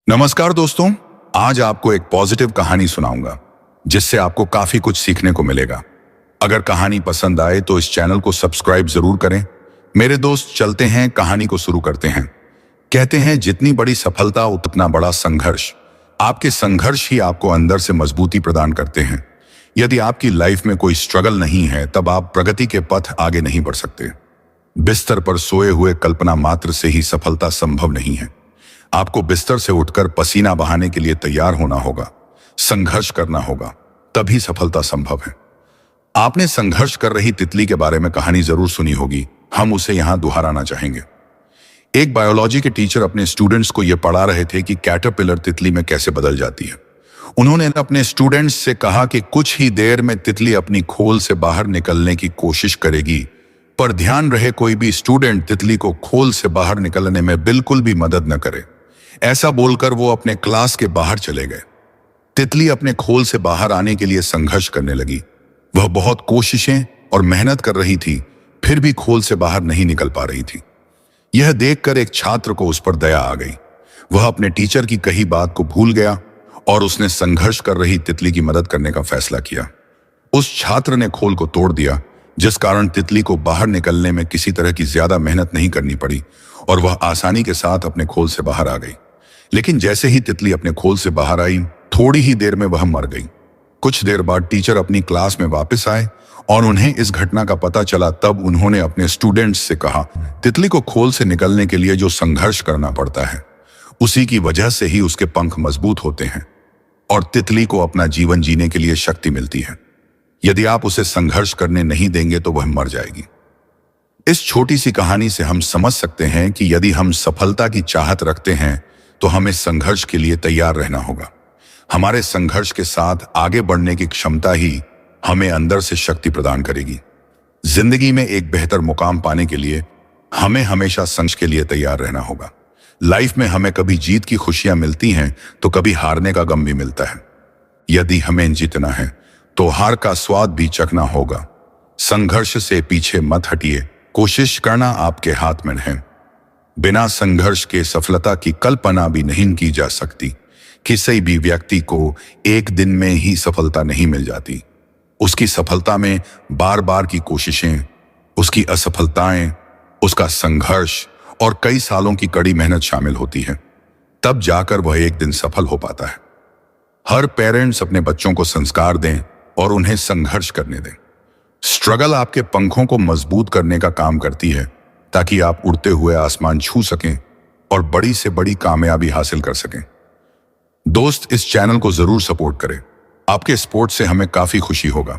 नमस्कार दोस्तों, आज आपको एक पॉजिटिव कहानी सुनाऊंगा जिससे आपको काफी कुछ सीखने को मिलेगा। अगर कहानी पसंद आए तो इस चैनल को सब्सक्राइब जरूर करें। मेरे दोस्त, चलते हैं, कहानी को शुरू करते हैं। कहते हैं जितनी बड़ी सफलता उतना बड़ा संघर्ष। आपके संघर्ष ही आपको अंदर से मजबूती प्रदान करते हैं। यदि आपकी लाइफ में कोई स्ट्रगल नहीं है तब आप प्रगति के पथ आगे नहीं बढ़ सकते। बिस्तर पर सोए हुए कल्पना मात्र से ही सफलता संभव नहीं है। आपको बिस्तर से उठकर पसीना बहाने के लिए तैयार होना होगा, संघर्ष करना होगा, तभी सफलता संभव है। आपने संघर्ष कर रही तितली के बारे में कहानी जरूर सुनी होगी, हम उसे यहां दोहराना चाहेंगे। एक बायोलॉजी के टीचर अपने स्टूडेंट्स को यह पढ़ा रहे थे कि कैटरपिलर तितली में कैसे बदल जाती है। उन्होंने अपने स्टूडेंट्स से कहा कि कुछ ही देर में तितली अपनी खोल से बाहर निकलने की कोशिश करेगी, पर ध्यान रहे कोई भी स्टूडेंट तितली को खोल से बाहर निकलने में बिल्कुल भी मदद न करे। ऐसा बोलकर वो अपने क्लास के बाहर चले गए। तितली अपने खोल से बाहर आने के लिए संघर्ष करने लगी। वह बहुत कोशिशें और मेहनत कर रही थी, फिर भी खोल से बाहर नहीं निकल पा रही थी। यह देखकर एक छात्र को उस पर दया आ गई। वह अपने टीचर की कही बात को भूल गया और उसने संघर्ष कर रही तितली की मदद करने का फैसला किया। उस छात्र ने खोल को तोड़ दिया, जिस कारण तितली को बाहर निकलने में किसी तरह की ज्यादा मेहनत नहीं करनी पड़ी और वह आसानी के साथ अपने खोल से बाहर आ गई। लेकिन जैसे ही तितली अपने खोल से बाहर आई, थोड़ी ही देर में वह मर गई। कुछ देर बाद टीचर अपनी क्लास में वापस आए और उन्हें इस घटना का पता चला। तब उन्होंने अपने स्टूडेंट्स से कहा, तितली को खोल से निकलने के लिए जो संघर्ष करना पड़ता है, उसी की वजह से ही उसके पंख मजबूत होते हैं और तितली को अपना जीवन जीने के लिए शक्ति मिलती है। यदि आप उसे संघर्ष करने नहीं देंगे तो वह मर जाएगी। इस छोटी सी कहानी से हम समझ सकते हैं कि यदि हम सफलता की चाहत रखते हैं तो हमें संघर्ष के लिए तैयार रहना होगा। हमारे संघर्ष के साथ आगे बढ़ने की क्षमता ही हमें अंदर से शक्ति प्रदान करेगी। जिंदगी में एक बेहतर मुकाम पाने के लिए हमें हमेशा संघर्ष के लिए तैयार रहना होगा। लाइफ में हमें कभी जीत की खुशियां मिलती हैं तो कभी हारने का गम भी मिलता है। यदि हमें जीतना है तो हार का स्वाद भी चखना होगा। संघर्ष से पीछे मत हटिए, कोशिश करना आपके हाथ में है। बिना संघर्ष के सफलता की कल्पना भी नहीं की जा सकती। किसी भी व्यक्ति को एक दिन में ही सफलता नहीं मिल जाती। उसकी सफलता में बार बार की कोशिशें, उसकी असफलताएं, उसका संघर्ष और कई सालों की कड़ी मेहनत शामिल होती है। तब जाकर वह एक दिन सफल हो पाता है। हर पेरेंट्स अपने बच्चों को संस्कार दें और उन्हें संघर्ष करने दें। स्ट्रगल आपके पंखों को मजबूत करने का काम करती है, ताकि आप उड़ते हुए आसमान छू सकें और बड़ी से बड़ी कामयाबी हासिल कर सकें। दोस्त, इस चैनल को जरूर सपोर्ट करें। आपके सपोर्ट से हमें काफी खुशी होगा।